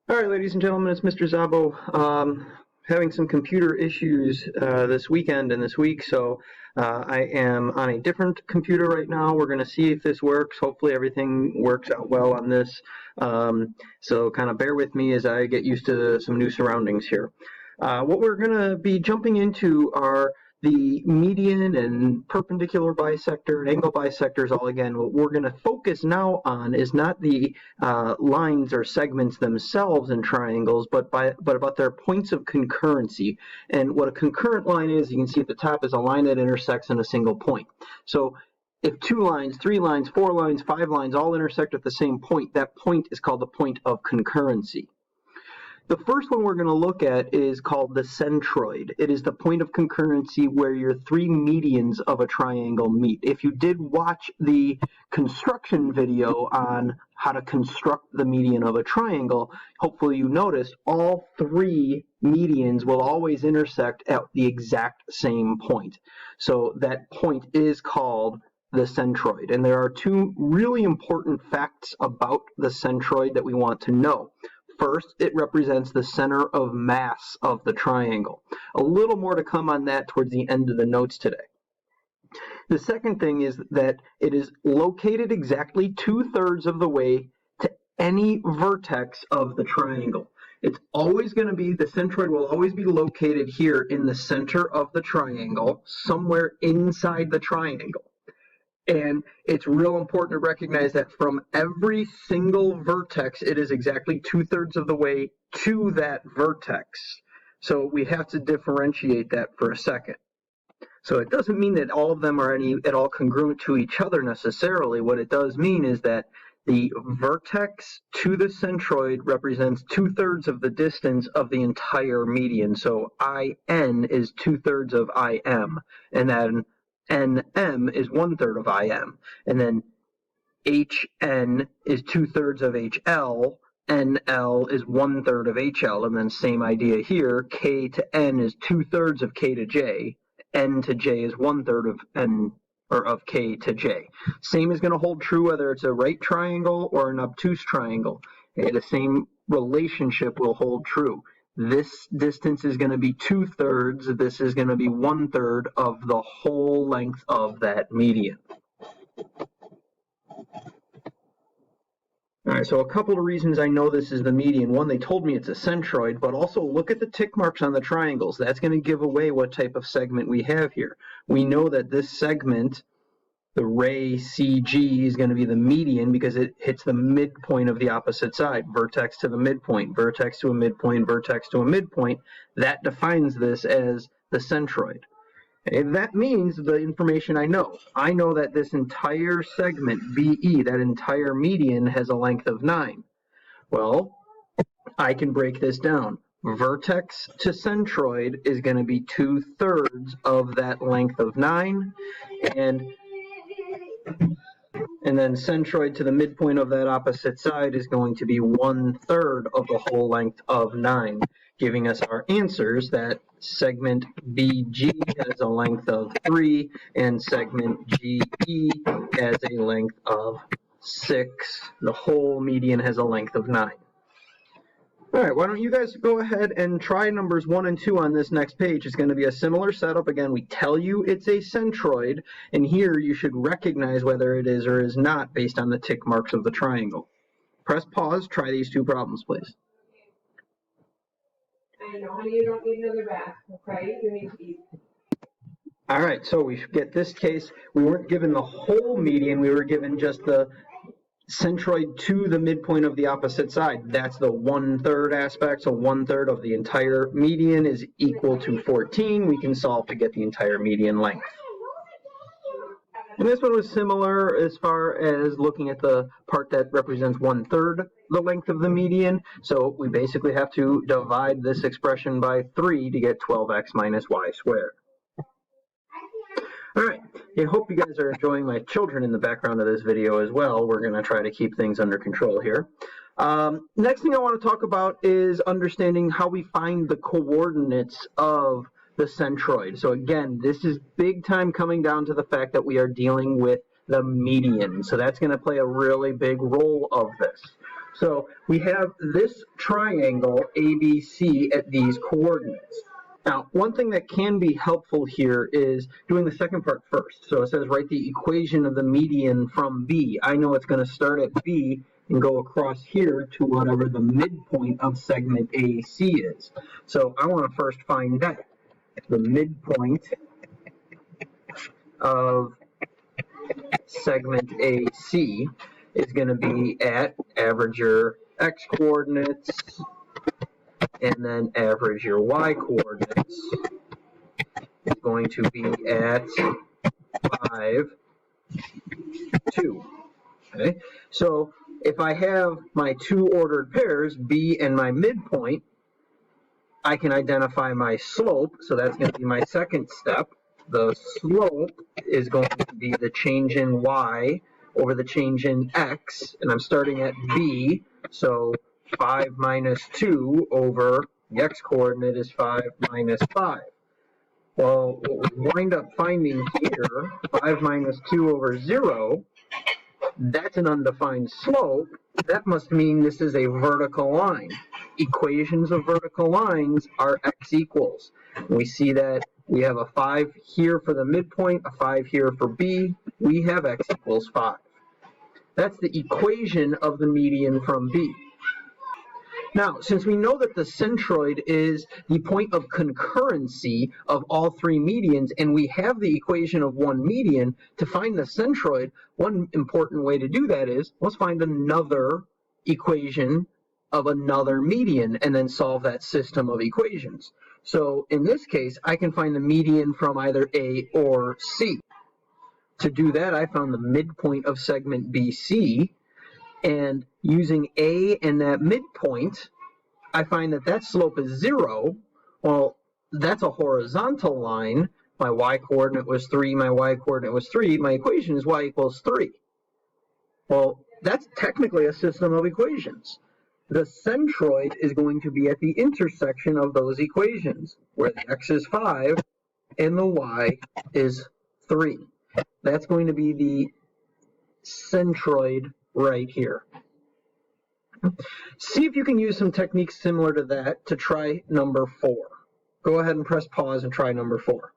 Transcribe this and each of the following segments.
All right, ladies and gentlemen, it's Mr. Szabo. Having some computer issues this weekend and this week, so I am on a different computer right now. We're going to see if this works. Hopefully everything works out well on this. So kind of bear with me as I get used to some new surroundings here. What we're going to be jumping into are the median and perpendicular bisector and angle bisectors all again. What we're going to focus now on is not the lines or segments themselves in triangles, but about their points of concurrency. And what a concurrent line is, you can see at the top, is a line that intersects in a single point. So if 2 lines, 3 lines, 4 lines, 5 lines all intersect at the same point, that point is called the point of concurrency. The first one we're going to look at is called the centroid. It is the point of concurrency where your 3 medians of a triangle meet. If you did watch the construction video on how to construct the median of a triangle, hopefully you noticed all 3 medians will always intersect at the exact same point. So that point is called the centroid. And there are 2 really important facts about the centroid that we want to know. First, it represents the center of mass of the triangle. A little more to come on that towards the end of the notes today. The second thing is that it is located exactly 2/3 of the way to any vertex of the triangle. It's always going to be, the centroid will always be located here in the center of the triangle, somewhere inside the triangle. And it's real important to recognize that from every single vertex, it is exactly 2/3 of the way to that vertex. So we have to differentiate that for a second. So it doesn't mean that all of them are at all congruent to each other necessarily. What it does mean is that the vertex to the centroid represents 2/3 of the distance of the entire median. So IN is 2/3 of IM, and then NM is 1/3 of IM, and then HN is 2/3 of HL, NL is 1/3 of HL, and then same idea here, K to N is 2/3 of K to J, N to J is 1/3 of N, or of K to J. Same is going to hold true whether it's a right triangle or an obtuse triangle. Okay, the same relationship will hold true. This distance is going to be 2/3. This is going to be 1/3 of the whole length of that median. All right, so a couple of reasons I know this is the median. One, they told me it's a centroid, but also look at the tick marks on the triangles. That's going to give away what type of segment we have here. We know that this segment, the ray CG, is going to be the median because it hits the midpoint of the opposite side, vertex to the midpoint, vertex to a midpoint, vertex to a midpoint. That defines this as the centroid. And that means the information I know. I know that this entire segment, BE, that entire median, has a length of 9. Well, I can break this down. Vertex to centroid is going to be 2/3 of that length of 9, and then centroid to the midpoint of that opposite side is going to be 1/3 of the whole length of 9, giving us our answers that segment BG has a length of 3 and segment GE has a length of 6. The whole median has a length of 9. All right, why don't you guys go ahead and try numbers 1 and 2 on this next page. It's going to be a similar setup. Again, we tell you it's a centroid, and here you should recognize whether it is or is not based on the tick marks of the triangle. Press pause, try these 2 problems, please. I know, honey, you don't need another bath, okay? You need to eat. All right, so we get this case. We weren't given the whole median. We were given just the centroid to the midpoint of the opposite side. That's the 1/3 aspect. So 1/3 of the entire median is equal to 14. We can solve to get the entire median length. And this one was similar as far as looking at the part that represents 1/3 the length of the median. So we basically have to divide this expression by 3 to get 12x minus y squared. All right, I hope you guys are enjoying my children in the background of this video as well. We're going to try to keep things under control here. Next thing I want to talk about is understanding how we find the coordinates of the centroid. So again, this is big time coming down to the fact that we are dealing with the median. So that's going to play a really big role of this. So we have this triangle ABC at these coordinates. Now, one thing that can be helpful here is doing the second part first. So it says write the equation of the median from B. I know it's going to start at B and go across here to whatever the midpoint of segment AC is. So I want to first find that. The midpoint of segment AC is going to be at average your x coordinates and then average your y coordinates is going to be at 5, 2. Okay, so if I have my two ordered pairs, B and my midpoint, I can identify my slope, so that's going to be my second step. The slope is going to be the change in y over the change in x, and I'm starting at B, so 5 minus 2 over the x-coordinate is 5 minus 5. Well, what we wind up finding here, 5 minus 2 over 0, that's an undefined slope. That must mean this is a vertical line. Equations of vertical lines are x equals. We see that we have a 5 here for the midpoint, a 5 here for B. We have x equals 5. That's the equation of the median from B. Now, since we know that the centroid is the point of concurrency of all three medians, and we have the equation of one median, to find the centroid, one important way to do that is, let's find another equation of another median and then solve that system of equations. So in this case, I can find the median from either A or C. To do that, I found the midpoint of segment BC, and using A and that midpoint, I find that that slope is 0. Well, that's a horizontal line. My y-coordinate was 3, my y-coordinate was 3. My equation is y equals 3. Well, that's technically a system of equations. The centroid is going to be at the intersection of those equations, where the x is 5 and the y is 3. That's going to be the centroid right here. See if you can use some techniques similar to that to try number 4. Go ahead and press pause and try number 4.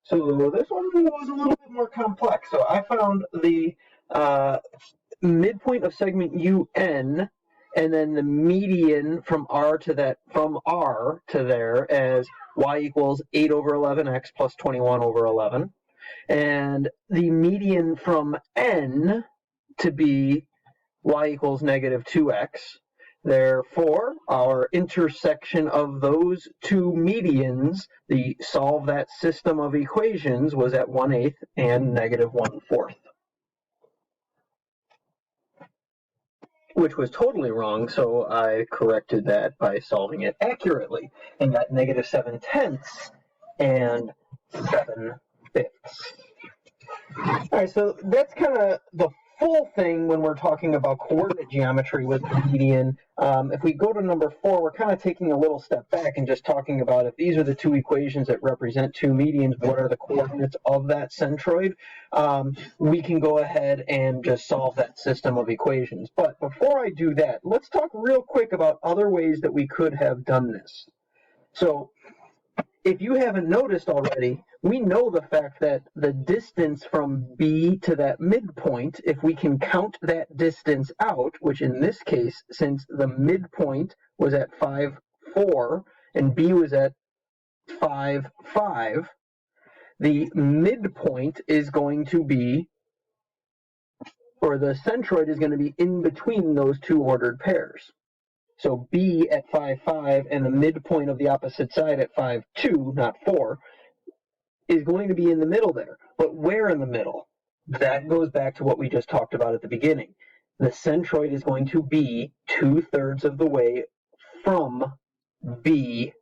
So this one was a little bit more complex. So I found the midpoint of segment UN and then the median from R to there as y equals 8 over 11x plus 21 over 11. And the median from N to be y equals negative 2x. Therefore, our intersection of those two medians, the solve that system of equations, was at 1/8 and negative 1/4. Which was totally wrong, so I corrected that by solving it accurately and got negative 7/10 and 7/5. All right, so that's kind of the full thing when we're talking about coordinate geometry with the median. If we go to number 4, we're kind of taking a little step back and just talking about if these are the two equations that represent two medians, what are the coordinates of that centroid? We can go ahead and just solve that system of equations. But before I do that, let's talk real quick about other ways that we could have done this. So if you haven't noticed already, we know the fact that the distance from B to that midpoint, if we can count that distance out, which in this case, since the midpoint was at 5, 4, and B was at 5, 5, the midpoint is going to be, or the centroid is going to be in between those two ordered pairs. So B at 5, 5 and the midpoint of the opposite side at 5, 2, not 4, is going to be in the middle there. But where in the middle? That goes back to what we just talked about at the beginning. The centroid is going to be 2/3 of the way from B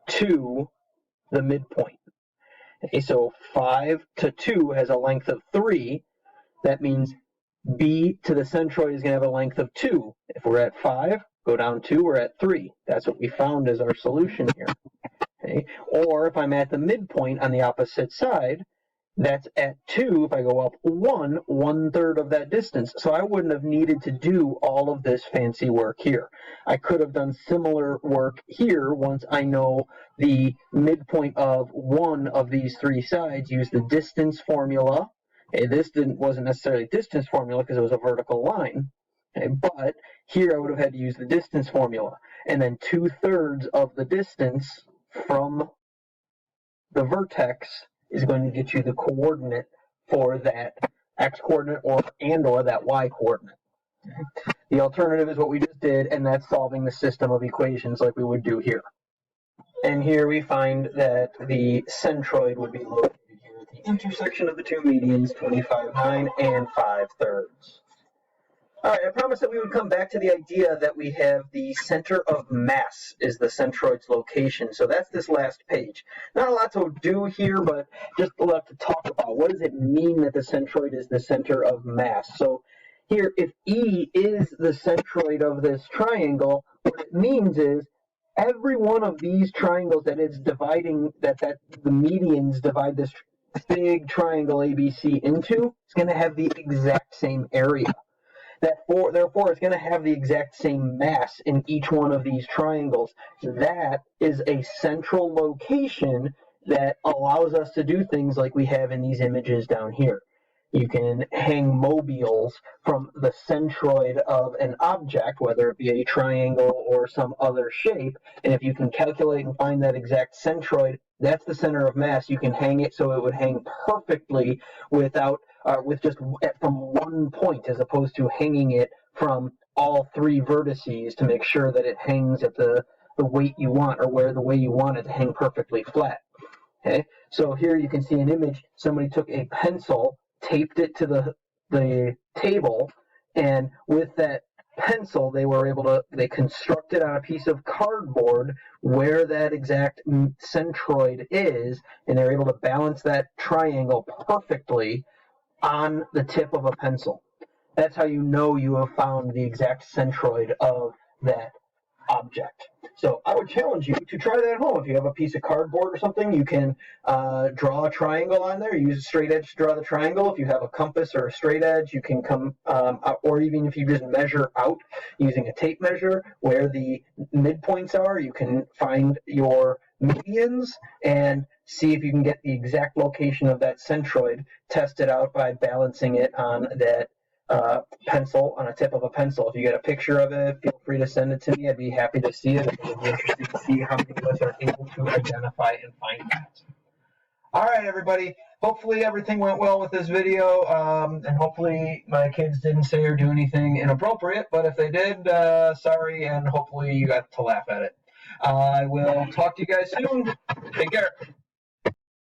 to the midpoint. Okay, so 5 to 2 has a length of 3. That means B to the centroid is going to have a length of 2. If we're at 5, go down 2, we're at 3. That's what we found as our solution here. Okay? Or if I'm at the midpoint on the opposite side, That's at 2. If I go up 1, 1/3 of that distance. So I wouldn't have needed to do all of this fancy work here. I could have done similar work here once I know the midpoint of one of these three sides, use the distance formula. Okay, this wasn't necessarily distance formula because it was a vertical line. Okay, but here I would have had to use the distance formula. And then 2/3 of the distance from the vertex is going to get you the coordinate for that x coordinate or that y coordinate. Okay. The alternative is what we just did, and that's solving the system of equations like we would do here. And here we find that the centroid would be located here at the intersection of the two medians, 25.9 and 5/3. All right, I promised that we would come back to the idea that we have the center of mass is the centroid's location. So that's this last page. Not a lot to do here, but just a lot to talk about. What does it mean that the centroid is the center of mass? So here, if E is the centroid of this triangle, what it means is every one of these triangles that it's dividing, that the medians divide this big triangle ABC into, is going to have the exact same area. Therefore, it's going to have the exact same mass in each one of these triangles. That is a central location that allows us to do things like we have in these images down here. You can hang mobiles from the centroid of an object, whether it be a triangle or some other shape, and if you can calculate and find that exact centroid, that's the center of mass. You can hang it so it would hang perfectly with just from one point, as opposed to hanging it from all three vertices to make sure that it hangs at the weight you want, or where the way you want it to hang perfectly flat. Okay, so here you can see an image. Somebody took a pencil, taped it to the table, and with that pencil they constructed on a piece of cardboard where that exact centroid is, and they're able to balance that triangle perfectly on the tip of a pencil. That's how you know you have found the exact centroid of that object. So I would challenge you to try that at home. If you have a piece of cardboard or something, you can draw a triangle on there. Use a straight edge to draw the triangle. If you have a compass or a straight edge, you can come, or even if you just measure out using a tape measure where the midpoints are, you can find your medians and see if you can get the exact location of that centroid. Test it out by balancing it on that pencil, on a tip of a pencil. If you get a picture of it, feel free to send it to me. I'd be happy to see it. I'd be interested to see how many of us are able to identify and find that. All right, everybody. Hopefully everything went well with this video, and hopefully my kids didn't say or do anything inappropriate, but if they did, sorry, and hopefully you got to laugh at it. I will talk to you guys soon. Take care.